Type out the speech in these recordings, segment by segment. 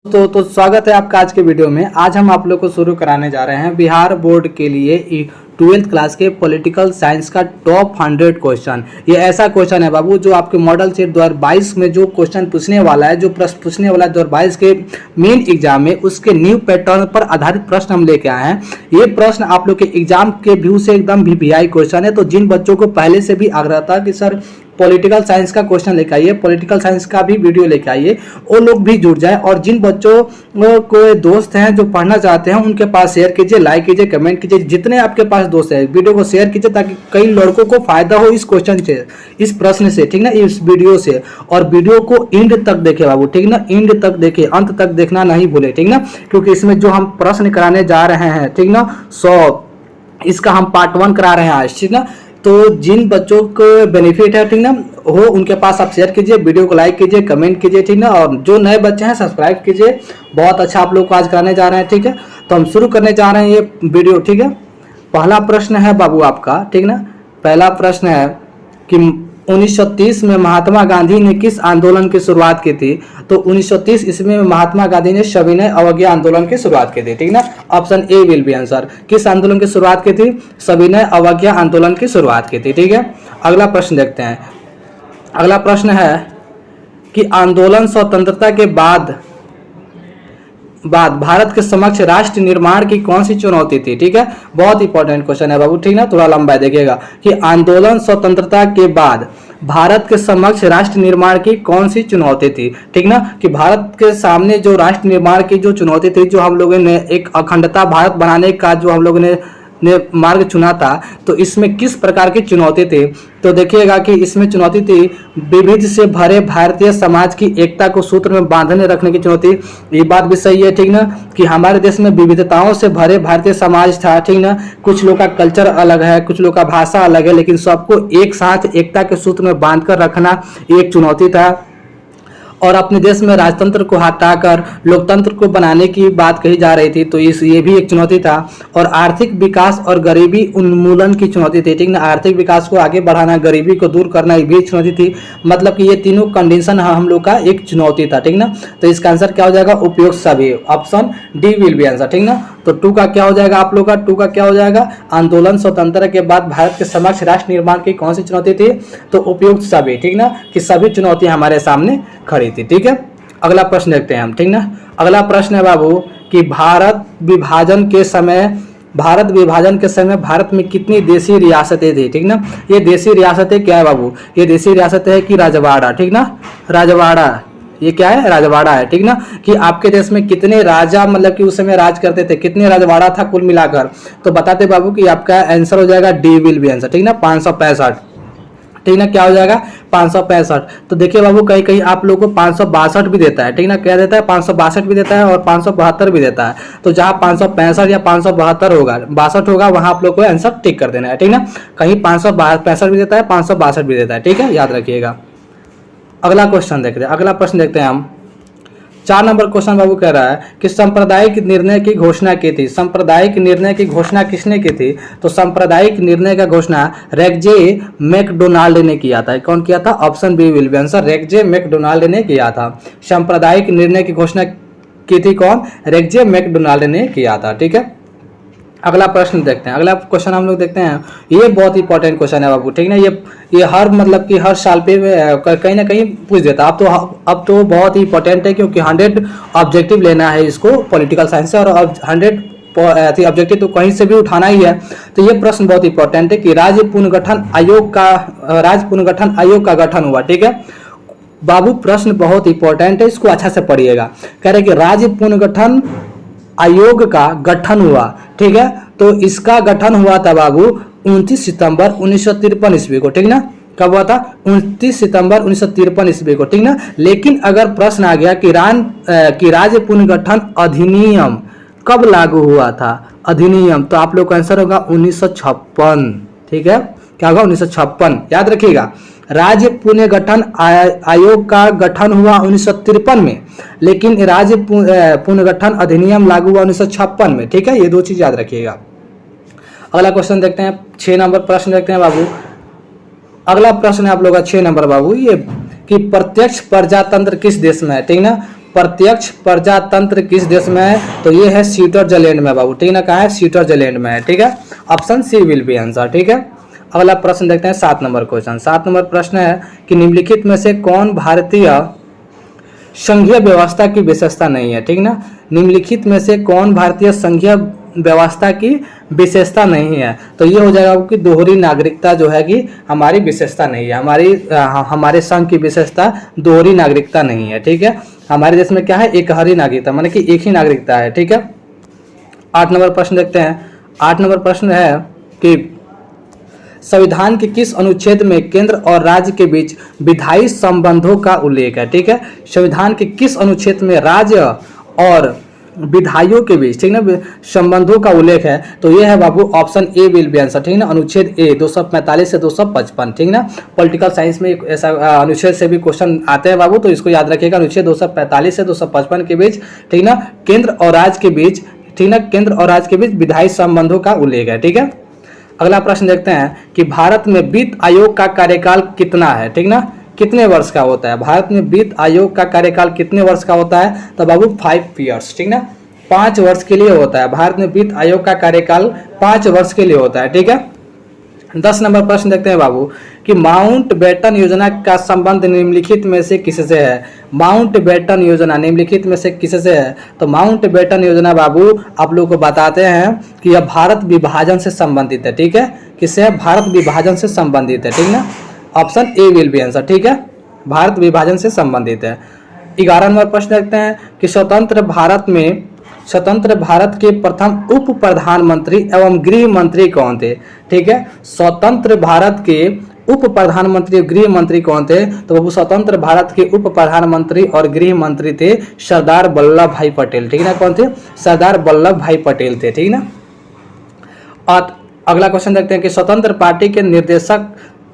तो स्वागत है आपका आज के वीडियो में। आज हम आप लोग को शुरू कराने जा रहे हैं बिहार बोर्ड के लिए 12th क्लास के पॉलिटिकल साइंस का टॉप 100 क्वेश्चन। ये ऐसा क्वेश्चन है बाबू जो आपके मॉडल सेट 2022 में जो क्वेश्चन पूछने वाला है, जो प्रश्न पूछने वाला है 2022 के मेन एग्जाम में, उसके न्यू पैटर्न पर आधारित प्रश्न हम लेके आए हैं। ये प्रश्न आप लोग के एग्जाम के व्यू से एकदम वीवीआई क्वेश्चन है। तो जिन बच्चों को पहले से भी आग्रह था कि सर पॉलिटिकल साइंस का क्वेश्चन लेके आइए, पॉलिटिकल साइंस का भी वीडियो लेके आइए, वो लोग भी जुड़ जाए। और जिन बच्चों को दोस्त हैं जो पढ़ना चाहते हैं उनके पास शेयर कीजिए, लाइक कीजिए, कमेंट कीजिए। जितने आपके पास दोस्त हैं वीडियो को शेयर कीजिए ताकि कई लड़कों को फायदा हो इस क्वेश्चन से, इस प्रश्न से, ठीक ना, इस वीडियो से। और वीडियो को एंड तक देखे बाबू, ठीक ना, एंड तक देखे, अंत तक देखना नहीं भूले, ठीक ना, क्योंकि इसमें जो हम प्रश्न कराने जा रहे हैं, ठीक ना, 100 इसका हम पार्ट 1 करा रहे हैं आज, ठीक ना। तो जिन बच्चों को बेनिफिट है, ठीक ना, हो उनके पास आप शेयर कीजिए, वीडियो को लाइक कीजिए, कमेंट कीजिए, ठीक ना। और जो नए बच्चे हैं सब्सक्राइब कीजिए। बहुत अच्छा आप लोग को आज कराने जा रहे हैं, ठीक है। तो हम शुरू करने जा रहे हैं ये वीडियो, ठीक है। पहला प्रश्न है बाबू आपका, ठीक ना। पहला प्रश्न है कि 1930 में महात्मा गांधी ने किस आंदोलन की शुरुआत की थी? तो 1930 ईस्वी में महात्मा गांधी ने सविनय अवज्ञा आंदोलन की शुरुआत की थी, ठीक ना। Option A will be answer. किस आंदोलन की शुरुआत की थी? सविनय अवज्ञा आंदोलन की शुरुआत की थी, ठीक है। अगला प्रश्न देखते हैं। अगला प्रश्न है कि आंदोलन स्वतंत्रता के बाद भारत के समक्ष राष्ट्र निर्माण की कौन सी चुनौती थी? ठीक है, बहुत इंपॉर्टेंट क्वेश्चन है बाबू, ठीक ना, थोड़ा लंबा है, देखिएगा कि आंदोलन स्वतंत्रता के बाद भारत के समक्ष राष्ट्र निर्माण की कौन सी चुनौती थी, ठीक ना, कि भारत के सामने जो राष्ट्र निर्माण की जो चुनौती थी, जो हम लोगों ने एक अखंडता भारत बनाने का जो हम लोगों ने मार्ग चुना था, तो इसमें किस प्रकार की चुनौती थी? तो देखिएगा कि इसमें चुनौती थी विविध से भरे भारतीय समाज की एकता को सूत्र में बांधने रखने की चुनौती। ये बात भी सही है, ठीक ना, कि हमारे देश में विविधताओं से भरे भारतीय समाज था, ठीक ना। कुछ लोग का कल्चर अलग है, कुछ लोग का भाषा अलग है, लेकिन सबको एक साथ एकता के सूत्र में बांध कर रखना एक चुनौती था। और अपने देश में राजतंत्र को हटाकर लोकतंत्र को बनाने की बात कही जा रही थी, तो ये भी एक चुनौती था। और आर्थिक विकास और गरीबी उन्मूलन की चुनौती थी, ठीक ना, आर्थिक विकास को आगे बढ़ाना, गरीबी को दूर करना, ये भी एक चुनौती थी। मतलब कि ये तीनों कंडीशन हम लोग का एक चुनौती था, ठीक ना। तो इसका आंसर क्या हो जाएगा? उपयुक्त सभी, option D will be answer, ठीक ना। तो 2 का क्या हो जाएगा आप लोग का? 2 का क्या हो जाएगा? आंदोलन स्वतंत्रता के बाद भारत के समक्ष राष्ट्र निर्माण की कौन सी चुनौती थी? तो उपयुक्त सभी, ठीक ना, कि सभी चुनौतियां हमारे सामने खड़ी थी, ठीक है। अगला प्रश्न देखते हैं हम, ठीक ना। अगला प्रश्न है बाबू कि भारत विभाजन के समय भारत में कितनी देशी रियासतें थी, ठीक ना। ये देशी रियासतें क्या है बाबू? ये देशी रियासतें है कि राजवाड़ा, ठीक ना, राजवाड़ा, ये क्या है? राजवाड़ा है, ठीक ना। कि आपके देश में कितने राजा मतलब कि उस समय राज करते थे, कितने राजवाड़ा था कुल मिलाकर? तो बताते बाबू कि आपका आंसर हो जाएगा डी विल बी आंसर, ठीक ना, 565, ठीक ना। क्या हो जाएगा? 565। तो देखिए बाबू कहीं कहीं आप लोगों को 562 भी देता है, ठीक ना, क्या देता है? 562 भी देता है और 572 भी देता है। तो जहां 565 या 572 होगा, 62 होगा, वहां आप लोग को आंसर टिक कर देना है, ठीक ना। कहीं 565 भी देता है, 562 भी देता है, ठीक है, याद रखिएगा। अगला क्वेश्चन देखते हैं। अगला प्रश्न देखते हैं हम। 4 नंबर क्वेश्चन बाबू कह रहा है कि सांप्रदायिक निर्णय की घोषणा की थी। सांप्रदायिक निर्णय की घोषणा किसने की थी? तो सांप्रदायिक निर्णय का घोषणा रेगजे मैकडोनाल्ड ने किया था। कौन किया था? Option B will be answer, रेगजे मैकडोनाल्ड ने किया था। सांप्रदायिक निर्णय की घोषणा की थी कौन? रेगजे मैकडोनाल्ड ने किया था, ठीक है। अगला प्रश्न देखते हैं। अगला क्वेश्चन हम लोग देखते हैं, ये बहुत इंपॉर्टेंट क्वेश्चन है बाबू, ठीक ना। ये हर मतलब कि हर साल पे कहीं ना कहीं पूछ देता है। अब तो बहुत ही इंपॉर्टेंट है क्योंकि 100 ऑब्जेक्टिव लेना है इसको पॉलिटिकल साइंस से, और अब 100 ऑब्जेक्टिव तो कहीं से भी उठाना ही है। तो ये प्रश्न बहुत इंपॉर्टेंट है कि राज्य पुनर्गठन आयोग का गठन हुआ, ठीक है बाबू। प्रश्न बहुत इंपॉर्टेंट है, इसको अच्छा से पढ़िएगा। कह रहे कि राज्य पुनर्गठन आयोग का गठन हुआ, ठीक है। तो इसका गठन हुआ था बाबू 29 सितंबर 1953 ईस्वी को, ठीक ना। कब हुआ था? 29 सितंबर 1953 ईस्वी को, ठीक ना। लेकिन अगर प्रश्न आ गया कि राज्य पुनर्गठन अधिनियम कब लागू हुआ था? अधिनियम, तो आप लोग का आंसर होगा 1956, ठीक है। क्या होगा? 1956, याद रखिएगा। राज्य पुनर्गठन आयोग का गठन हुआ 1953 में, लेकिन राज्य पुनर्गठन अधिनियम लागू हुआ 1956 में, ठीक है। ये 2 चीज याद रखिएगा। अगला क्वेश्चन देखते हैं, 6 नंबर प्रश्न देखते हैं बाबू। अगला प्रश्न है आप लोग का 6 नंबर बाबू, ये कि प्रत्यक्ष प्रजातंत्र किस देश में है, ठीक ना। प्रत्यक्ष प्रजातंत्र किस देश में है? तो ये है स्विट्जरलैंड में बाबू, ठीक है ना। कहाँ है? स्विट्जरलैंड में है, ठीक है। Option C will be answer, ठीक है। अगला प्रश्न देखते हैं 7 नंबर क्वेश्चन। 7 नंबर प्रश्न है कि निम्नलिखित में से कौन भारतीय संघीय व्यवस्था की विशेषता नहीं है, ठीक ना। निम्नलिखित में से कौन भारतीय संघीय व्यवस्था की विशेषता नहीं है? तो ये हो जाएगा कि दोहरी नागरिकता जो है कि हमारी विशेषता नहीं है। हमारे संघ की विशेषता दोहरी नागरिकता नहीं है, ठीक है। हमारे देश में क्या है? एकहरी नागरिकता, माने कि एक ही नागरिकता है, ठीक है। 8 नंबर प्रश्न देखते हैं। 8 नंबर प्रश्न है कि संविधान के किस अनुच्छेद में केंद्र और राज्य के बीच विधायी संबंधों का उल्लेख है, ठीक है। संविधान के किस अनुच्छेद में राज्य और विधायियों के बीच, ठीक ना, संबंधों का उल्लेख है? तो ये है बाबू option A will be answer, ठीक ना। अनुच्छेद ए 245 से 255, ठीक ना। पॉलिटिकल साइंस में ऐसा अनुच्छेद से भी क्वेश्चन आते हैं बाबू, तो इसको याद रखिएगा। अनुच्छेद 245 से 255 के बीच, ठीक ना, केंद्र और राज्य के बीच, ठीक ना, केंद्र और राज्य के बीच विधायी संबंधों का उल्लेख है, ठीक है। अगला प्रश्न देखते हैं कि भारत में वित्त आयोग का कार्यकाल कितना है, ठीक ना, कितने वर्ष का होता है? भारत में वित्त आयोग का कार्यकाल कितने वर्ष का होता है? तो बाबू 5 ईयर्स, ठीक ना, 5 वर्ष के लिए होता है। भारत में वित्त आयोग का कार्यकाल 5 वर्ष के लिए होता है, ठीक है। 10 नंबर प्रश्न देखते हैं बाबू कि माउंट बेटन योजना का संबंध निम्नलिखित में से किससे है? माउंट बेटन योजना निम्नलिखित में से किससे है? तो माउंट बेटन योजना बाबू आप लोग को बताते हैं कि यह भारत विभाजन से संबंधित है, ठीक है। किससे है? भारत विभाजन से संबंधित है, ठीक ना। Option A will be answer, ठीक है, भारत विभाजन से संबंधित है। 11 नंबर प्रश्न देखते हैं कि स्वतंत्र भारत के प्रथम उप प्रधानमंत्री एवं गृह मंत्री कौन थे? ठीक है, स्वतंत्र भारत के उप प्रधानमंत्री और गृह मंत्री कौन थे? तो बाबू स्वतंत्र भारत के उप प्रधानमंत्री और गृह मंत्री थे सरदार वल्लभ भाई पटेल, ठीक ना। कौन थे? सरदार वल्लभ भाई पटेल थे, ठीक ना। और अगला क्वेश्चन देखते हैं कि स्वतंत्र पार्टी के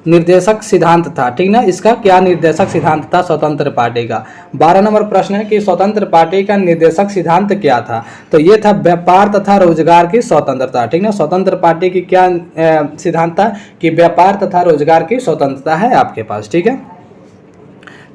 निर्देशक सिद्धांत था, ठीक ना। इसका क्या निर्देशक सिद्धांत था स्वतंत्र पार्टी का? 12 नंबर प्रश्न है कि स्वतंत्र पार्टी का निर्देशक सिद्धांत क्या था? तो ये था व्यापार तथा रोजगार की स्वतंत्रता, ठीक ना। स्वतंत्र पार्टी की क्या सिद्धांत था? कि व्यापार तथा रोजगार की स्वतंत्रता है आपके पास, ठीक है।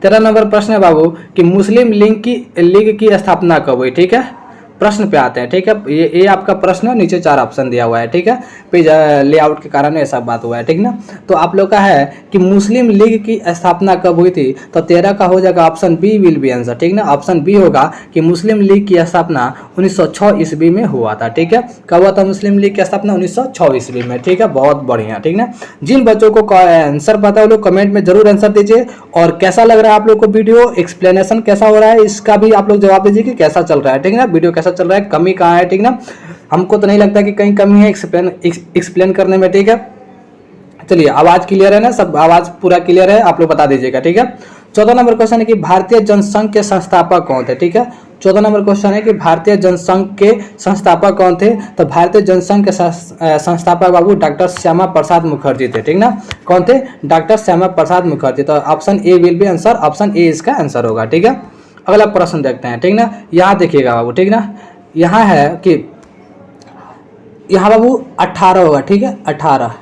13 नंबर प्रश्न है बाबू कि मुस्लिम लीग की स्थापना कब हुई? ठीक है, प्रश्न पे आते हैं, ठीक है। ये आपका प्रश्न है, नीचे 4 ऑप्शन दिया हुआ है, ठीक है। पेज लेआउट के कारण ऐसा बात हुआ है, ठीक ना। तो आप लोग का है कि मुस्लिम लीग की स्थापना कब हुई थी? तो 13 का हो जाएगा option B will be answer, ठीक ना। ऑप्शन बी होगा कि मुस्लिम लीग की स्थापना 1906 ईस्वी में हुआ था, ठीक है। कब हुआ था मुस्लिम लीग की स्थापना? 1906 ईस्वी में, ठीक है। बहुत बढ़िया, ठीक ना। जिन बच्चों को आंसर पता है वो लोग कमेंट में जरूर आंसर दीजिए। और कैसा लग रहा है आप लोग को वीडियो, एक्सप्लेनेशन कैसा हो रहा है, इसका भी आप लोग जवाब दीजिए कि कैसा चल रहा है, ठीक ना। वीडियो कैसा चल रहा है, कमी कहाँ है, ठीक ना। हमको तो नहीं लगता कि कहीं कमी है एक्सप्लेन करने में, ठीक है। चलिए, आवाज क्लियर है ना, सब आवाज पूरा क्लियर है, आप लोग बता दीजिएगा, ठीक है। 14 नंबर क्वेश्चन है कि भारतीय जनसंघ के संस्थापक कौन थे? ठीक है, 14 नंबर क्वेश्चन है कि भारतीय जनसंघ के संस्थापक कौन थे? तो भारतीय जनसंघ के संस्थापक बाबू डॉक्टर श्यामा प्रसाद मुखर्जी थे, ठीक ना। कौन थे? डॉक्टर श्यामा प्रसाद मुखर्जी। तो option A will be answer, option A इसका आंसर होगा, ठीक है। अगला प्रश्न देखते हैं, ठीक ना। यहाँ देखिएगा बाबू, ठीक ना, यहाँ है कि यहाँ बाबू 18 होगा, ठीक है, 18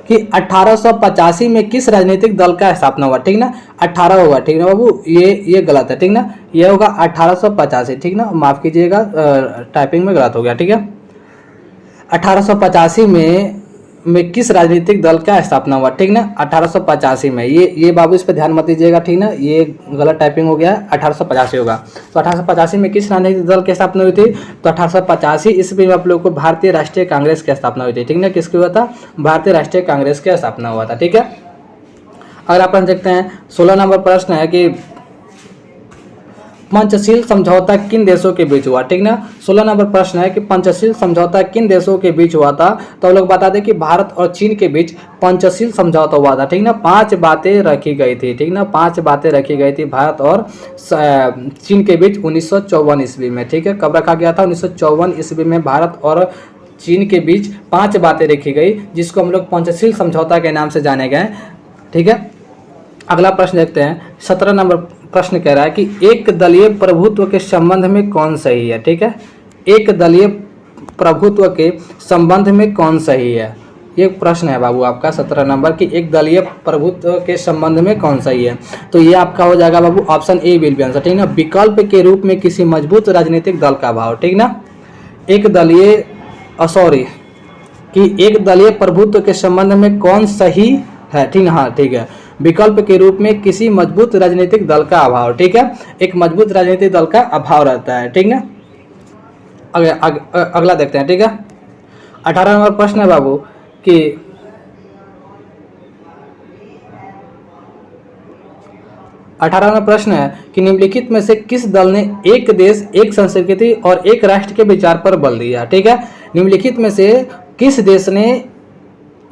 कि 1885 में किस राजनीतिक दल का स्थापना हुआ? ठीक ना, 18 होगा, ठीक ना बाबू, ये गलत है, ठीक ना। ये होगा 1885, ठीक ना, माफ कीजिएगा टाइपिंग में गलत हो गया, ठीक है। 1885 में किस राजनीतिक दल का स्थापना हुआ? ठीक ना, 1885 में। ये बाबू इस पर ध्यान मत दीजिएगा, ठीक ना, ये गलत टाइपिंग हो गया, 1885 होगा। तो 1885 में किस राजनीतिक दल की स्थापना हुई थी? तो 1885 ईस्वी में आप लोग को भारतीय राष्ट्रीय कांग्रेस की स्थापना हुई थी, ठीक ना। किसकी हुआ था? भारतीय राष्ट्रीय कांग्रेस की स्थापना हुआ था, ठीक है। अगर आप देखते हैं 16 नंबर प्रश्न है कि पंचशील समझौता किन देशों के बीच हुआ? ठीक ना, 16 नंबर प्रश्न है कि पंचशील समझौता किन देशों के बीच हुआ था? तो लोग बता दें कि भारत और चीन के बीच पंचशील समझौता हुआ था, ठीक ना। 5 बातें रखी गई थी, ठीक ना, 5 बातें रखी गई थी भारत और चीन के बीच 1954 ईस्वी में, ठीक है। कब रखा गया था? 1954 ईस्वी में भारत और चीन के बीच 5 बातें रखी गई, जिसको हम लोग पंचशील समझौता के नाम से जाने गए, ठीक है। अगला प्रश्न देखते हैं, 17 नंबर प्रश्न कह रहा है कि एक दलीय प्रभुत्व के संबंध में कौन सही है? ठीक है, एक दलीय प्रभुत्व के संबंध में कौन सही है? ये प्रश्न है बाबू आपका 17 नंबर की, एक दलीय प्रभुत्व के संबंध में कौन सही है? तो ये आपका हो जाएगा बाबू option A will be answer, ठीक ना। विकल्प के रूप में किसी मजबूत राजनीतिक दल का अभाव, ठीक ना। एक दलीय कि एक दलीय प्रभुत्व के संबंध में कौन सही है, ठीक ना। हाँ ठीक है, विकल्प के रूप में किसी मजबूत राजनीतिक दल का अभाव, ठीक है। एक मजबूत राजनीतिक दल का अभाव रहता है, ठीक ना। अगला देखते हैं, ठीक है। 18 नंबर प्रश्न है बाबू कि 18 नंबर प्रश्न है कि निम्नलिखित में से किस दल ने एक देश एक संस्कृति और एक राष्ट्र के विचार पर बल दिया, ठीक है। निम्नलिखित में से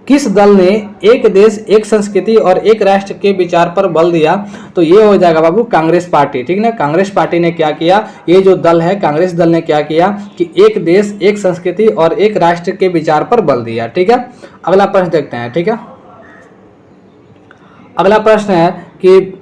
किस दल ने एक देश एक संस्कृति और एक राष्ट्र के विचार पर बल दिया? तो ये हो जाएगा बाबू कांग्रेस पार्टी, ठीक ना। कांग्रेस पार्टी ने क्या किया, ये जो दल है कांग्रेस दल ने क्या किया कि एक देश एक संस्कृति और एक राष्ट्र के विचार पर बल दिया, ठीक है। अगला प्रश्न देखते हैं, ठीक है। अगला प्रश्न है कि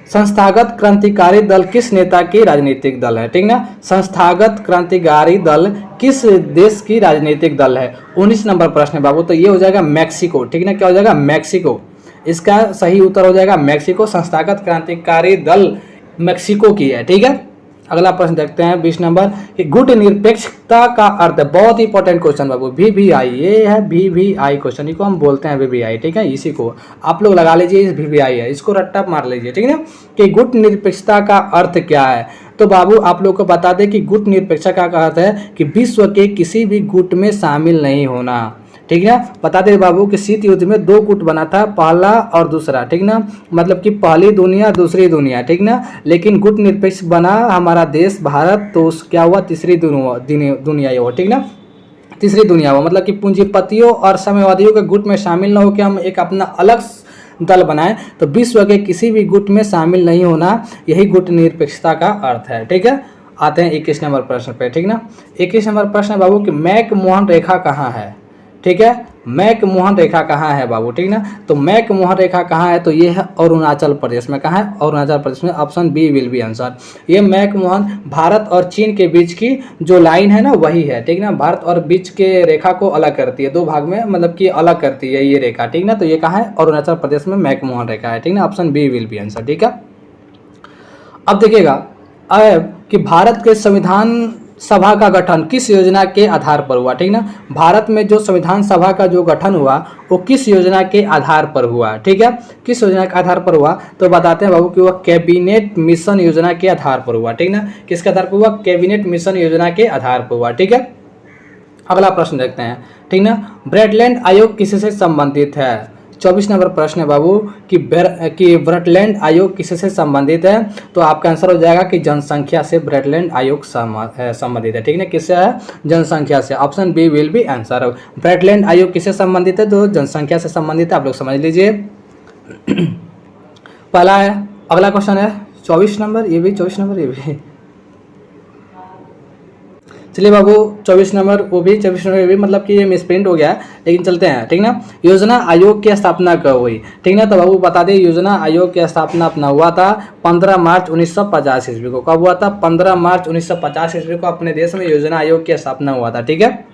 संस्थागत क्रांतिकारी दल किस नेता की राजनीतिक दल है, ठीक ना। संस्थागत क्रांतिकारी दल किस देश की राजनीतिक दल है? 19 नंबर प्रश्न है बाबू, तो ये हो जाएगा मैक्सिको, ठीक ना। क्या हो जाएगा? मैक्सिको। इसका सही उत्तर हो जाएगा मैक्सिको। संस्थागत क्रांतिकारी दल मैक्सिको की है, ठीक है। अगला प्रश्न देखते हैं 20 नंबर कि गुट निरपेक्षता का अर्थ, बहुत इंपॉर्टेंट क्वेश्चन बाबू, VVI, ये है VVI क्वेश्चन, इसको हम बोलते हैं VVI, ठीक है। इसी को आप लोग लगा लीजिए, इस VVI है, इसको रट्टा मार लीजिए, ठीक है ना। कि गुट निरपेक्षता का अर्थ क्या है? तो बाबू आप लोग को बता दें कि गुट निरपेक्षता का अर्थ है कि विश्व के किसी भी गुट में शामिल नहीं होना, ठीक है। बता दे बाबू कि शीत युद्ध में 2 गुट बना था, पहला और दूसरा, ठीक ना। मतलब कि पहली दुनिया दूसरी दुनिया, ठीक ना। लेकिन गुट निरपेक्ष बना हमारा देश भारत, तो क्या हुआ? तीसरी दुनिया हुआ, ठीक ना। तीसरी दुनिया हुआ, मतलब कि पूंजीपतियों और साम्यवादियों के गुट में शामिल न होकर हम एक अपना अलग दल बनाए, तो विश्व के किसी भी गुट में शामिल नहीं होना, यही गुट निरपेक्षता का अर्थ है, ठीक है। आते हैं 21 नंबर प्रश्न पे, ठीक ना। 21 नंबर प्रश्न है बाबू कि मैक मोहन रेखा कहाँ है, ठीक है। मैक मोहन रेखा कहाँ है बाबू, ठीक ना। तो मैक मोहन रेखा कहाँ है? तो ये है अरुणाचल प्रदेश में। कहाँ है? अरुणाचल प्रदेश में। Option B will be answer. ये मैक मोहन भारत और चीन के बीच की जो लाइन है ना, वही है, ठीक ना। भारत और बीच के रेखा को अलग करती है, 2 भाग में मतलब कि अलग करती है ये रेखा, ठीक ना। तो ये कहाँ है? अरुणाचल प्रदेश में मैक मोहन रेखा है, ठीक ना। Option B will be answer, ठीक है। अब देखिएगा अब कि भारत के संविधान सभा का गठन किस योजना के आधार पर हुआ, ठीक ना। भारत में जो संविधान सभा का जो गठन हुआ वो किस योजना के आधार पर हुआ, ठीक है। किस योजना के आधार पर हुआ? तो बताते हैं बाबू कि वह कैबिनेट मिशन योजना के आधार पर हुआ, ठीक ना। किसके आधार पर हुआ? कैबिनेट मिशन योजना के आधार पर हुआ, ठीक है। अगला प्रश्न देखते हैं, ठीक ना। ब्रैडलैंड आयोग किससे संबंधित है? 24 नंबर प्रश्न है बाबू कि ब्रैडलैंड आयोग किससे संबंधित है? तो आपका आंसर हो जाएगा कि जनसंख्या से ब्रैडलैंड आयोग संबंधित है, ठीक है। किससे है? जनसंख्या से। Option B will be answer. Brundtland आयोग किससे संबंधित है? तो जनसंख्या से संबंधित है, आप लोग समझ लीजिए। पहला है। अगला क्वेश्चन है 24 नंबर, ये भी 24 नंबर, ये भी। चलिए बाबू 24 नंबर वो भी 24 नंबर भी, मतलब कि ये मिसप्रिंट हो गया है, लेकिन चलते हैं, ठीक ना। योजना आयोग की स्थापना कब हुई, ठीक ना। तो बाबू बता दें योजना आयोग की स्थापना अपना हुआ था 15 मार्च 1950 ईस्वी को। कब हुआ था? 15 मार्च 1950 ईस्वी को अपने देश में योजना आयोग की स्थापना हुआ था, ठीक है।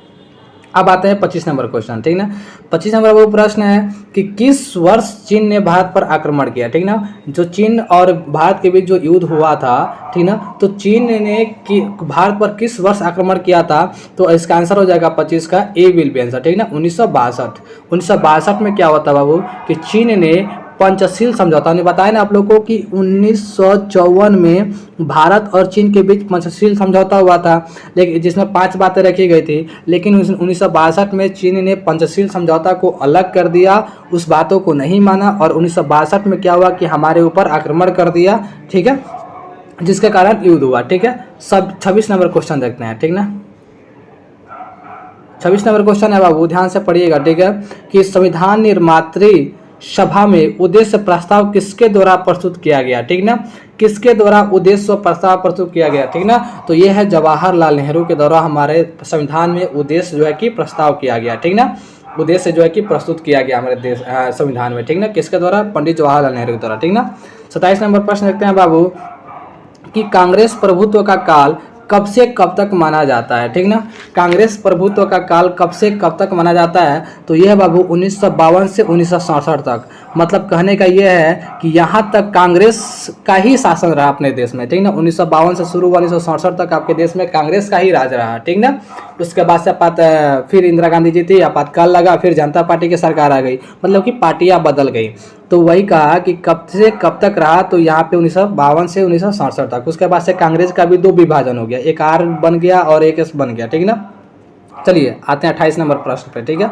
अब आते हैं 25 नंबर क्वेश्चन, ठीक ना। 25 नंबर वो प्रश्न है कि किस वर्ष चीन ने भारत पर आक्रमण किया, ठीक ना। जो चीन और भारत के बीच जो युद्ध हुआ था, ठीक ना, तो चीन ने भारत पर किस वर्ष आक्रमण किया था? तो इसका आंसर हो जाएगा 25 का ए विल बी आंसर, ठीक ना। 1962 में क्या हुआ था बाबू कि चीन ने पंचशील समझौता, ने बताया ना आप लोगों को कि 1954 में भारत और चीन के बीच पंचशील समझौता हुआ था, लेकिन जिसमें 5 बातें रखी गई थी। लेकिन 1962 में चीन ने पंचशील समझौता को अलग कर दिया, उस बातों को नहीं माना, और 1962 में क्या हुआ कि हमारे ऊपर आक्रमण कर दिया, ठीक है, जिसके कारण युद्ध हुआ, ठीक है। सब 26 नंबर क्वेश्चन देखते हैं, ठीक ना। 26 नंबर क्वेश्चन है बाबू, ध्यान से पढ़िएगा, ठीक है, कि संविधान निर्मात्री सभा में उद्देश्य प्रस्ताव किसके द्वारा प्रस्तुत किया गया, ठीक ना। किसके द्वारा उद्देश्य प्रस्ताव प्रस्तुत किया गया, ठीक ना। तो ये है जवाहरलाल नेहरू के द्वारा हमारे संविधान में उद्देश्य जो है कि प्रस्ताव किया गया, ठीक ना। उद्देश्य जो है कि प्रस्तुत किया गया हमारे देश संविधान में, ठीक ना। किसके द्वारा? पंडित जवाहरलाल नेहरू के द्वारा, ठीक ना। 27 नंबर प्रश्न देखते हैं बाबू कि कांग्रेस प्रभुत्व का काल कब से कब तक माना जाता है, ठीक ना। कांग्रेस प्रभुत्व का काल कब से कब तक माना जाता है, तो यह बाबू 1952 से 1967 तक। मतलब कहने का यह है कि यहाँ तक कांग्रेस का ही शासन रहा अपने देश में, ठीक ना। 1952 से शुरू हुआ 1967 तक आपके देश में कांग्रेस का ही राज रहा, ठीक ना। उसके बाद से फिर इंदिरा गांधी जी थी, आपातकाल लगा, फिर जनता पार्टी की सरकार आ गई, मतलब कि पार्टियां बदल गई। तो वही कहा कि कब से कब तक रहा, तो यहाँ पे 1952 से 1967 तक। उसके बाद से कांग्रेस का भी 2 विभाजन हो गया, एक आर बन गया और एक एस बन गया, ठीक ना। चलिए आते हैं 28 नंबर प्रश्न पे, ठीक है।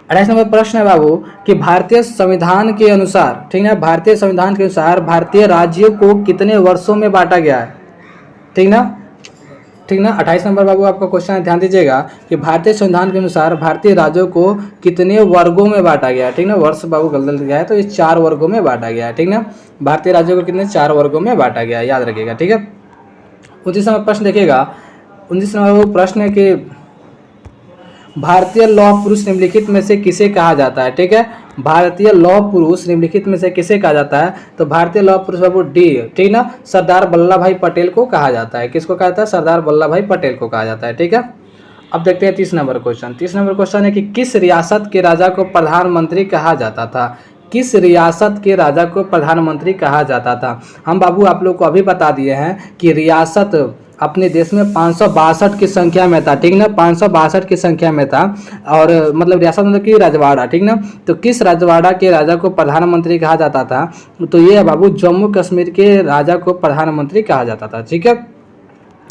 28 नंबर प्रश्न है बाबू कि भारतीय संविधान के अनुसार, ठीक ना, भारतीय संविधान के अनुसार भारतीय राज्यों को कितने वर्षों में बांटा गया है, ठीक ना। ठीक ना, 28 नंबर बाबू आपका क्वेश्चन है, ध्यान दीजिएगा कि भारतीय संविधान के अनुसार भारतीय राज्यों को कितने वर्गों में बांटा गया है, ठीक ना। वर्ष बाबू गलत गया है, तो ये 4 वर्गों में बांटा गया है, ठीक ना। भारतीय राज्यों को कितने 4 वर्गों में बांटा गया है, याद रखिएगा, ठीक है। 29 नंबर प्रश्न देखिएगा। 29 नंबर प्रश्न है कि भारतीय लौह पुरुष निम्नलिखित में से किसे कहा जाता है, ठीक है। भारतीय लौह पुरुष निम्नलिखित में से किसे कहा जाता है, तो भारतीय लौह पुरुष बाबू डी, ठीक ना, सरदार वल्लभ भाई पटेल को कहा जाता है। किसको कहा जाता है, सरदार वल्लभ भाई पटेल को कहा जाता है, ठीक है। अब देखते हैं 30 नंबर क्वेश्चन। 30 नंबर क्वेश्चन है कि किस रियासत के राजा को प्रधानमंत्री कहा जाता था, किस रियासत के राजा को प्रधानमंत्री कहा जाता था। हम बाबू आप लोग को अभी बता दिए हैं कि रियासत अपने देश में 562 की संख्या में था, ठीक ना, 562 की संख्या में था। और मतलब रियासत मतलब कि रजवाड़ा, ठीक ना। तो किस रजवाड़ा के राजा को प्रधानमंत्री कहा जाता था, तो ये है बाबू जम्मू कश्मीर के राजा को प्रधानमंत्री कहा जाता था, ठीक है।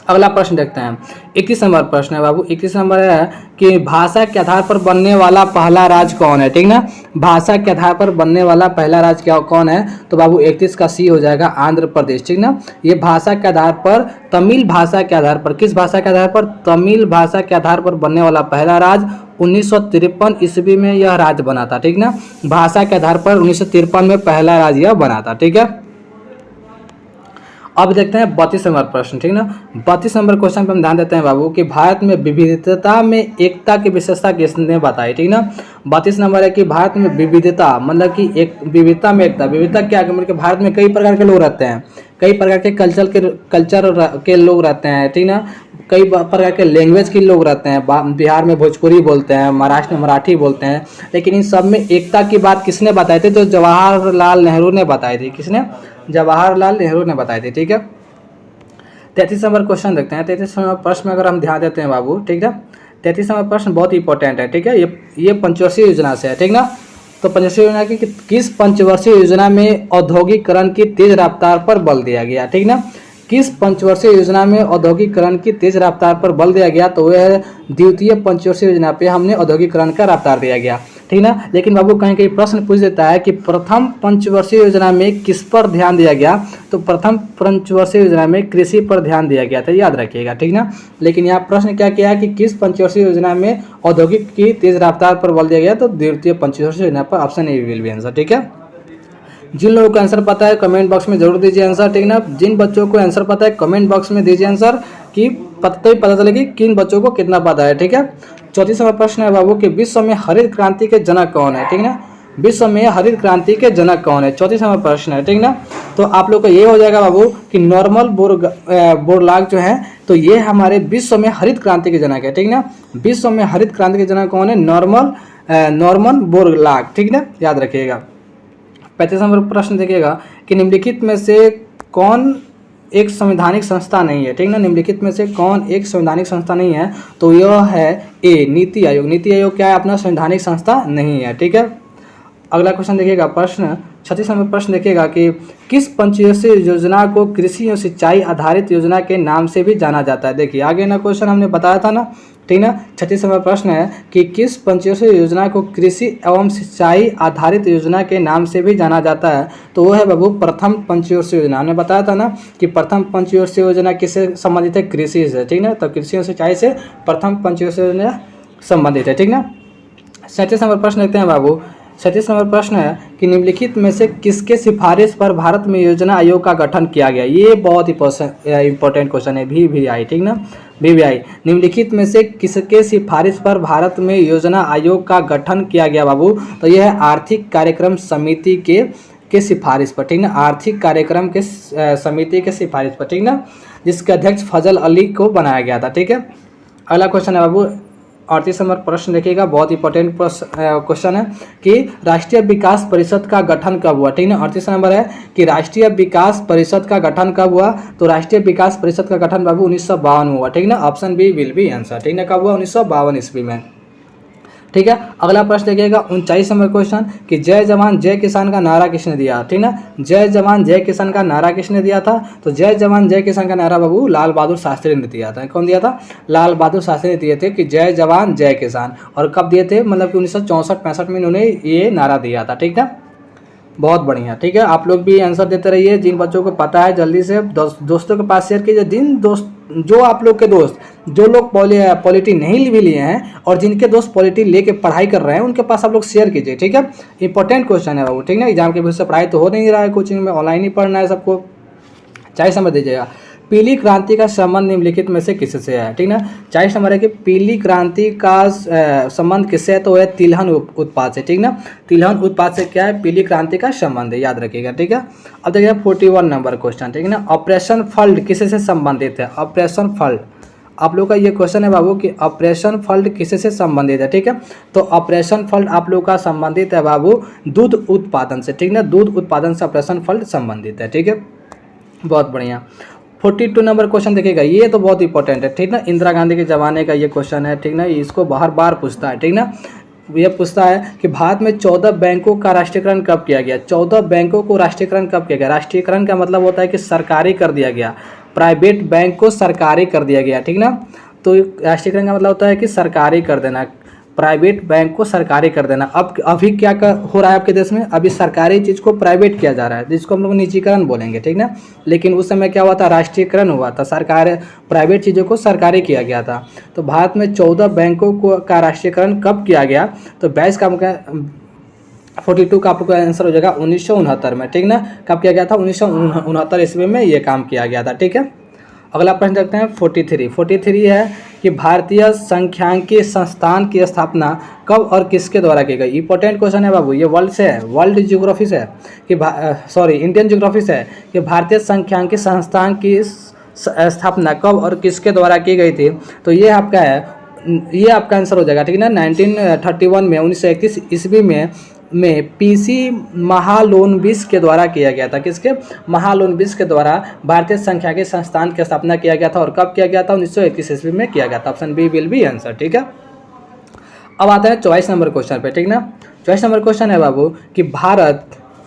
अगला प्रश्न देखते हैं। 21 नंबर प्रश्न है बाबू। 21 नंबर है कि भाषा के आधार पर बनने वाला पहला राज्य कौन है, ठीक ना। भाषा के आधार पर बनने वाला पहला राज्य क्या कौन है, तो बाबू 31 का सी हो जाएगा, आंध्र प्रदेश, ठीक ना। ये भाषा के आधार पर, तमिल भाषा के आधार पर, किस भाषा के आधार पर, तमिल भाषा के आधार पर बनने वाला पहला राज्य 1953 ईस्वी में यह राज्य बना था, ठीक ना। भाषा के आधार पर 1953 में पहला राज्य यह बना था, ठीक है। अब देखते हैं 32 नंबर प्रश्न, ठीक ना। 32 नंबर क्वेश्चन पे हम ध्यान देते हैं बाबू कि भारत में विविधता में एकता की विशेषता किसने बताई, ठीक ना। 32 नंबर है कि भारत में विविधता मतलब कि एक विविधता में एकता। विविधता क्या है, मतलब कि भारत में कई प्रकार के लोग रहते हैं, कई प्रकार के कल्चर के लोग रहते हैं, ठीक ना। कई प्रकार के लैंग्वेज के लोग रहते हैं। बिहार में भोजपुरी बोलते हैं, महाराष्ट्र में मराठी बोलते हैं, लेकिन इन सब में एकता की बात किसने बताई थी, तो जवाहरलाल नेहरू ने बताई थी। किसने, जवाहरलाल नेहरू ने बताई थी, ठीक है। 33 नंबर क्वेश्चन देखते हैं। 33 नंबर प्रश्न में अगर हम ध्यान देते हैं बाबू, ठीक है। 33 नंबर प्रश्न बहुत इंपॉर्टेंट है, ठीक है। ये पंचवर्षीय योजना से है, ठीक ना। तो पंचवर्षीय योजना की किस पंचवर्षीय योजना में औद्योगिकरण की तेज रफ्तार पर बल दिया गया, ठीक ना। किस पंचवर्षीय योजना में औद्योगिकरण की तेज रफ्तार पर बल दिया गया, तो वह है द्वितीय पंचवर्षीय योजना पे हमने औद्योगिकरण का रफ्तार दिया गया, ठीक ना। लेकिन बाबू कहीं कहीं प्रश्न पूछ देता है कि प्रथम पंचवर्षीय योजना में किस पर ध्यान दिया गया, तो प्रथम पंचवर्षीय योजना में कृषि पर ध्यान दिया गया था, याद रखिएगा, ठीक ना। लेकिन यहाँ प्रश्न क्या किया है कि किस पंचवर्षीय योजना में औद्योगिक की तेज रफ्तार पर बल दिया गया, तो द्वितीय पंचवर्षीय योजना पर option A will be answer, ठीक है। जिन लोगों को आंसर पता है कमेंट बॉक्स में जरूर दीजिए आंसर, ठीक ना। जिन बच्चों को आंसर पता है कमेंट बॉक्स में दीजिए आंसर, कि पता चले कि किन बच्चों को कितना पता है, ठीक है। 34 नंबर प्रश्न है बाबू कि विश्व में हरित क्रांति के जनक कौन है, ठीक ना। विश्व में हरित क्रांति के जनक कौन है, 34 नंबर प्रश्न है, ठीक ना। तो आप लोग का ये हो जाएगा बाबू कि नॉर्मन बोरलॉग जो है, तो ये हमारे विश्व में हरित क्रांति के जनक है, ठीक ना। विश्व में हरित क्रांति के जनक कौन है, नॉर्मन बोरलॉग, ठीक ना, याद रखिएगा। 35 नंबर प्रश्न देखिएगा कि निम्नलिखित में से कौन एक संवैधानिक संस्था नहीं है, ठीक ना। निम्नलिखित में से कौन एक संवैधानिक संस्था नहीं है, तो यह है ए, नीति आयोग। नीति आयोग क्या है, अपना संवैधानिक संस्था नहीं है, ठीक है। अगला क्वेश्चन देखिएगा, प्रश्न 36 नंबर प्रश्न देखिएगा कि किस पंचवर्षीय योजना को कृषि एवं सिंचाई आधारित योजना के नाम से भी जाना जाता है। देखिए आगे ना क्वेश्चन हमने बताया था ना, ठीक ना। 36 नंबर प्रश्न है कि किस पंचवर्षीय योजना को कृषि एवं सिंचाई आधारित योजना के नाम से भी जाना जाता है, तो वो है बाबू प्रथम पंचवर्षीय योजना। हमने बताया था ना कि प्रथम पंचवर्षीय योजना किससे संबंधित है, कृषि से, ठीक ना। तो कृषि एवं सिंचाई से प्रथम पंचवर्षीय योजना संबंधित है, ठीक ना। 37 नंबर प्रश्न देखते हैं बाबू। 37 नंबर प्रश्न है कि निम्नलिखित में से किसके सिफारिश पर भारत में योजना आयोग का गठन किया गया। ये बहुत ही इंपॉर्टेंट क्वेश्चन है, VVI, ठीक ना, VVI। निम्नलिखित में से किसके सिफारिश पर भारत में योजना आयोग का गठन किया गया बाबू, तो यह है आर्थिक कार्यक्रम समिति के सिफारिश पर, ठीक ना। आर्थिक कार्यक्रम के समिति के सिफारिश पर, ठीक ना। जिसके अध्यक्ष फजल अली को बनाया गया था। ठीक है, अगला क्वेश्चन है बाबू 38 नंबर प्रश्न देखिएगा, बहुत इंपॉर्टेंट क्वेश्चन है कि राष्ट्रीय विकास परिषद का गठन कब हुआ। ठीक है, 38 नंबर है कि राष्ट्रीय विकास परिषद का गठन कब हुआ। तो राष्ट्रीय विकास परिषद का गठन बाबू 1952 में हुआ। ठीक है ना, option B will be answer. ठीक है, कब हुआ, 1952 ईस्वी में। ठीक है, अगला प्रश्न देखिएगा 39 नंबर क्वेश्चन कि जय जवान जय किसान का नारा किसने दिया। ठीक ना, जय जवान जय किसान का नारा किसने दिया था। तो जय जवान जय किसान का नारा बाबू लाल बहादुर शास्त्री ने दिया था। कौन दिया था, लाल बहादुर शास्त्री ने दिए थे कि जय जवान जय किसान। और कब दिए थे, मतलब कि 1964-65 में इन्होंने ये नारा दिया था। ठीक है, बहुत बढ़िया। ठीक है, आप लोग भी आंसर देते रहिए, जिन बच्चों को पता है जल्दी से दोस्तों के पास शेयर कीजिए। जो आप लोग के दोस्त जो लोग पॉलिटी नहीं भी लिए हैं और जिनके दोस्त पॉलिटी लेके पढ़ाई कर रहे हैं उनके पास आप लोग शेयर कीजिए। ठीक है, इंपॉर्टेंट क्वेश्चन है बाबू। ठीक है, एग्जाम के भविष्य से पढ़ाई तो हो नहीं रहा है, कोचिंग में ऑनलाइन ही पढ़ना है सबको, चाहे समझ दीजिएगा। पीली क्रांति का संबंध निम्नलिखित में से किससे है। ठीक ना, 40 नंबर है कि पीली क्रांति का संबंध किससे है। तो है तिलहन उत्पाद से। ठीक ना, तिलहन उत्पाद से क्या है, पीली क्रांति का संबंध है, याद रखिएगा। ठीक है, अब देखिए 41 नंबर क्वेश्चन। ठीक है ना, ऑपरेशन फ्लड किससे संबंधित है। ऑपरेशन फ्लड, आप लोग का ये क्वेश्चन है बाबू कि ऑपरेशन फ्लड किससे संबंधित है। ठीक है, तो ऑपरेशन फ्लड आप लोग का संबंधित है बाबू दूध उत्पादन से। ठीक ना, दूध उत्पादन से ऑपरेशन फ्लड संबंधित है। ठीक है, बहुत बढ़िया। 42 नंबर क्वेश्चन देखिएगा, ये तो बहुत इंपॉर्टेंट है। ठीक ना, इंदिरा गांधी के ज़माने का ये क्वेश्चन है। ठीक ना, इसको बार पूछता है। ठीक ना, ये पूछता है कि भारत में 14 बैंकों का राष्ट्रीयकरण कब किया गया। 14 बैंकों को राष्ट्रीयकरण कब किया गया। राष्ट्रीयकरण का मतलब होता है कि सरकारी कर दिया गया, प्राइवेट बैंक को सरकारी कर दिया गया। ठीक ना, तो राष्ट्रीयकरण का मतलब होता है कि सरकारी कर देना, प्राइवेट बैंक को सरकारी कर देना। अब अभी क्या हो रहा है आपके देश में, अभी सरकारी चीज़ को प्राइवेट किया जा रहा है, जिसको हम लोग निजीकरण बोलेंगे। ठीक ना, लेकिन उस समय क्या हुआ था, राष्ट्रीयकरण हुआ था, सरकार प्राइवेट चीज़ों को सरकारी किया गया था। तो भारत में 14 बैंकों को का राष्ट्रीयकरण कब किया गया। तो 22 का 42 का आपको आंसर हो जाएगा 1969 में। ठीक ना, कब किया गया था, 1969 ईस्वी में ये काम किया गया था। ठीक है, अगला प्रश्न देखते हैं 43 है कि भारतीय सांख्यिकी संस्थान की स्थापना कब और किसके द्वारा की गई। इंपॉर्टेंट क्वेश्चन है बाबू, ये वर्ल्ड से है, वर्ल्ड ज्योग्राफी से है कि इंडियन ज्योग्राफी से है कि भारतीय सांख्यिकी संस्थान की स्थापना कब और किसके द्वारा की गई थी। तो ये आपका है, ये आपका आंसर हो जाएगा। ठीक है ना, 1931 में 1931 ईस्वी में पीसी महालोनबिस के द्वारा किया गया था। किसके, महालोनबिस के द्वारा भारतीय सांख्यिकी संस्थान की स्थापना किया गया था। और कब किया गया था, 1931 ईस्वी में किया गया था। Option B will be answer. ठीक है, अब आता है 24 नंबर क्वेश्चन पे। ठीक ना, 24 नंबर क्वेश्चन है बाबू कि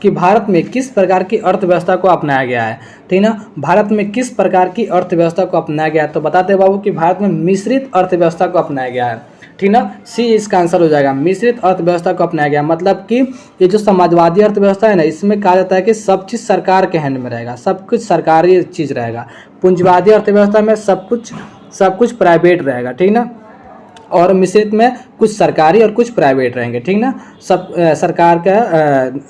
भारत में किस प्रकार की अर्थव्यवस्था को अपनाया गया है। ठीक ना, भारत में किस प्रकार की अर्थव्यवस्था को अपनाया गया है। तो बताते हैं बाबू कि भारत में मिश्रित अर्थव्यवस्था को अपनाया गया है। ठीक ना, सी इसका आंसर हो जाएगा, मिश्रित अर्थव्यवस्था को अपनाया गया। मतलब कि ये जो समाजवादी अर्थव्यवस्था है ना, इसमें कहा जाता है कि सब चीज़ सरकार के हैंड में रहेगा, सब कुछ सरकारी चीज़ रहेगा। पूंजीवादी अर्थव्यवस्था में सब कुछ प्राइवेट रहेगा। ठीक ना, और मिश्रित में कुछ सरकारी और कुछ प्राइवेट रहेंगे। ठीक ना, सब सरकार का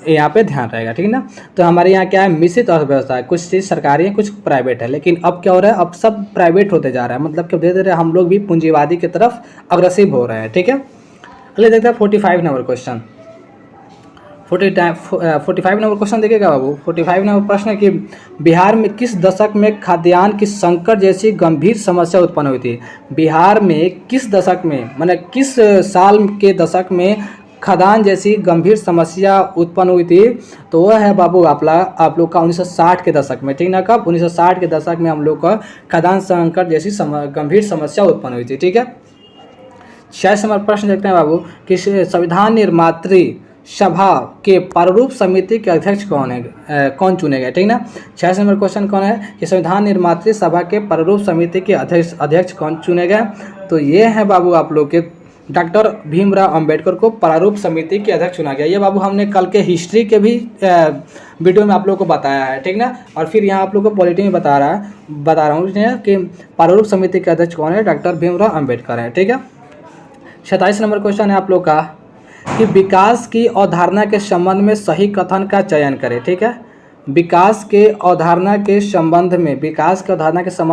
यहाँ पे ध्यान रहेगा। ठीक ना, तो हमारे यहाँ क्या है, मिश्रित अर्थव्यवस्था है, कुछ चीज़ सरकारी है कुछ प्राइवेट है। लेकिन अब क्या हो रहा है, अब सब प्राइवेट होते जा रहा है, मतलब कि धीरे धीरे हम लोग भी पूंजीवादी की तरफ अग्रसर हो रहे हैं। ठीक है, अगले देखते हैं 45 नंबर क्वेश्चन। 45 नंबर क्वेश्चन देखिएगा बाबू। 45 नंबर प्रश्न है कि बिहार में किस दशक में खाद्यान्न की संकट जैसी गंभीर समस्या उत्पन्न हुई थी। बिहार में किस दशक में, मतलब किस साल के दशक में खाद्यान्न जैसी गंभीर समस्या उत्पन्न हुई थी। तो वह है बाबू आप लोग का 1960 के दशक में। ठीक ना, कब, 1960 के दशक में हम लोग का खाद्यान्न संकट जैसी गंभीर समस्या उत्पन्न हुई थी। ठीक है, 6 नंबर प्रश्न देखते हैं बाबू कि संविधान निर्मात्री सभा के प्रारूप समिति के अध्यक्ष कौन चुने गए। ठीक ना, 6 नंबर क्वेश्चन कौन है कि संविधान निर्मात्री सभा के प्रारूप समिति के अध्यक्ष कौन चुने गए। तो ये है बाबू आप लोग के डॉक्टर भीमराव अंबेडकर को प्रारूप समिति के अध्यक्ष चुना गया। ये बाबू हमने कल के हिस्ट्री के भी वीडियो में आप लोग को बताया है। ठीक ना, और फिर यहाँ आप लोग को पॉलिटी में बता रहा हूँ कि प्रारूप समिति के अध्यक्ष कौन है, डॉक्टर भीमराव अंबेडकर है। ठीक है, 27 नंबर क्वेश्चन है आप लोग का कि विकास की अवधारणा के संबंध में सही कथन का चयन करें। ठीक है, विकास के अवधारणा के संबंध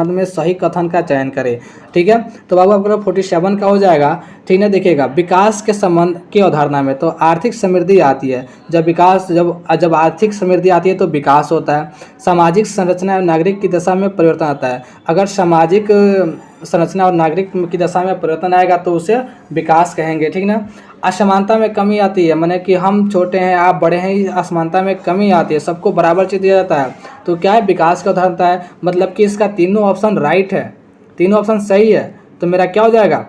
में सही कथन का चयन करें। ठीक है, तो बाबू आपका 47 का हो जाएगा। ठीक है, देखिएगा विकास के संबंध की अवधारणा में तो आर्थिक समृद्धि आती है। जब आर्थिक समृद्धि आती है तो विकास होता है। सामाजिक संरचना और नागरिक की दशा में परिवर्तन आता है। अगर सामाजिक संरचना और नागरिक की दशा में परिवर्तन आएगा तो उसे विकास कहेंगे। ठीक ना। असमानता में कमी आती है, माने कि हम छोटे हैं आप बड़े हैं, इस असमानता में कमी आती है, सबको बराबर चीज दिया जाता है, तो क्या है, विकास का उदाहरण है। मतलब कि इसका तीनों ऑप्शन राइट है, तीनों ऑप्शन सही है, तो मेरा क्या हो जाएगा,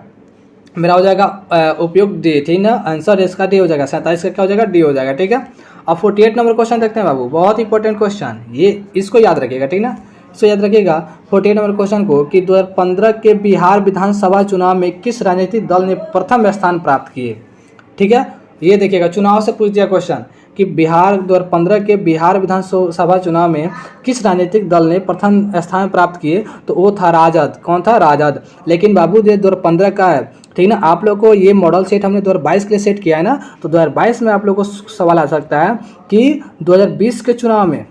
मेरा हो जाएगा उपयुक्त डी। ठीक ना, आंसर इसका डी हो जाएगा। 47 का क्या हो जाएगा, डी हो जाएगा। ठीक है, अब 48 नंबर क्वेश्चन देखते हैं बाबू, बहुत इंपॉर्टेंट क्वेश्चन, ये इसको याद रखिएगा। ठीक ना, इसको याद रखिएगा 48 नंबर क्वेश्चन को कि 2015 के बिहार विधानसभा चुनाव में किस राजनीतिक दल ने प्रथम स्थान प्राप्त किए। ठीक है, ये देखिएगा चुनाव से पूछ दिया क्वेश्चन कि 2015 के बिहार विधानसभा चुनाव में किस राजनीतिक दल ने प्रथम स्थान प्राप्त किए, तो वो था राजद। कौन था, राजद। लेकिन बाबू ये 2015 का है। ठीक ना, आप लोग को ये मॉडल सेट हमने 2022 के लिए सेट किया है ना, तो 2022 में आप लोग को सवाल आ सकता है कि 2020 के चुनाव में,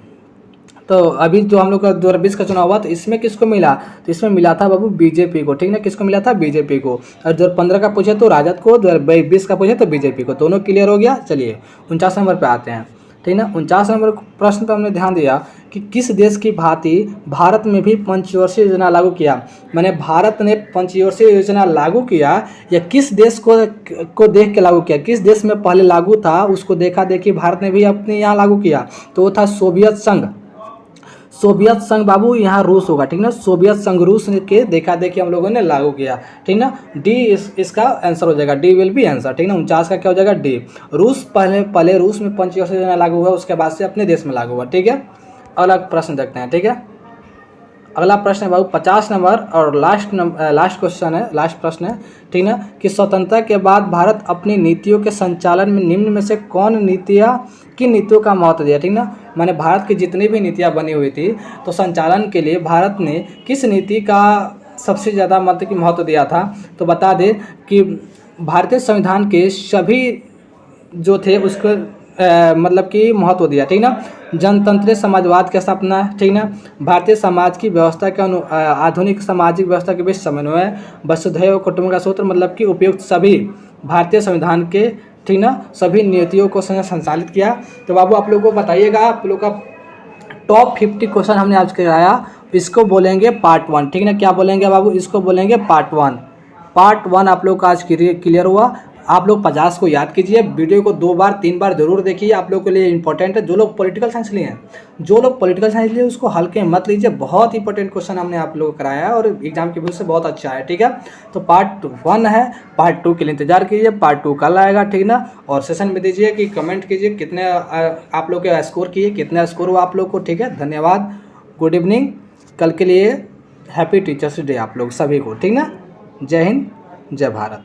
तो अभी जो हम लोग का 2020 का चुनाव हुआ तो इसमें किसको मिला, तो इसमें मिला था बाबू बीजेपी को। ठीक ना, किसको मिला था, बीजेपी को। और 2015 का पूछे तो राजद को, 2020 का पूछे तो बीजेपी को, दोनों क्लियर हो गया। चलिए 49 नंबर पे आते हैं। ठीक ना, 49 नंबर प्रश्न पर हमने ध्यान दिया कि किस देश की भांति भारत में भी पंचवर्षीय योजना लागू किया। मैंने भारत ने पंचवर्षीय योजना लागू किया या किस देश को देख के लागू किया, किस देश में पहले लागू था उसको देखा देखी भारत ने भी अपने यहाँ लागू किया, तो वो था सोवियत संघ। सोवियत संघ बाबू यहाँ रूस होगा। ठीक ना, सोवियत संघ रूस के देखा देखी हम लोगों ने लागू किया। ठीक ना, डी इसका आंसर हो जाएगा, डी विल बी आंसर। ठीक ना, 49 का क्या हो जाएगा, डी। रूस पहले रूस में पंचवर्षीय योजना लागू हुआ, उसके बाद से अपने देश में लागू हुआ। ठीक है, अगला प्रश्न देखते हैं। ठीक है, अगला प्रश्न है बाबू 50 नंबर और लास्ट क्वेश्चन है, लास्ट प्रश्न है। ठीक ना, कि स्वतंत्रता के बाद भारत अपनी नीतियों के संचालन में निम्न में से किन नीतियों का महत्व दिया। ठीक ना, मैंने भारत की जितनी भी नीतियाँ बनी हुई थी तो संचालन के लिए भारत ने किस नीति का सबसे ज़्यादा महत्व दिया था, तो बता दें कि भारतीय संविधान के सभी जो थे उसको मतलब कि महत्व दिया। ठीक ना, जनतंत्र समाजवाद की स्थापना। ठीक ना, भारतीय समाज की व्यवस्था के आधुनिक सामाजिक व्यवस्था के बीच समन्वय, वसुधैव कुटुंबकम सूत्र, मतलब कि उपयुक्त सभी भारतीय संविधान के, ठीक ना, सभी नीतियों को संचालित किया। तो बाबू आप लोगों को बताइएगा, आप लोग का टॉप 50 क्वेश्चन हमने आज कराया, इसको बोलेंगे पार्ट 1। ठीक ना, क्या बोलेंगे बाबू, इसको बोलेंगे पार्ट 1। पार्ट 1 आप लोग का आज क्लियर हुआ। आप लोग 50 को याद कीजिए, वीडियो को 2 बार 3 बार जरूर देखिए, आप लोग के लिए इंपॉर्टेंट है। जो लोग पॉलिटिकल साइंस लिए हैं उसको हल्के मत लीजिए, बहुत इंपॉर्टेंट क्वेश्चन हमने आप लोगों को कराया है और एग्जाम की वजह से बहुत अच्छा है। ठीक है, तो पार्ट 1 है, पार्ट 2 के लिए इंतजार कीजिए, पार्ट 2 कल आएगा। ठीक ना, और सेशन में दीजिए कि कमेंट कीजिए कितने आप लोग के स्कोर किए, कितना स्कोर हुआ आप लोग को। ठीक है, धन्यवाद, गुड इवनिंग, कल के लिए हैप्पी टीचर्स डे आप लोग सभी को। ठीक ना, जय हिंद, जय भारत।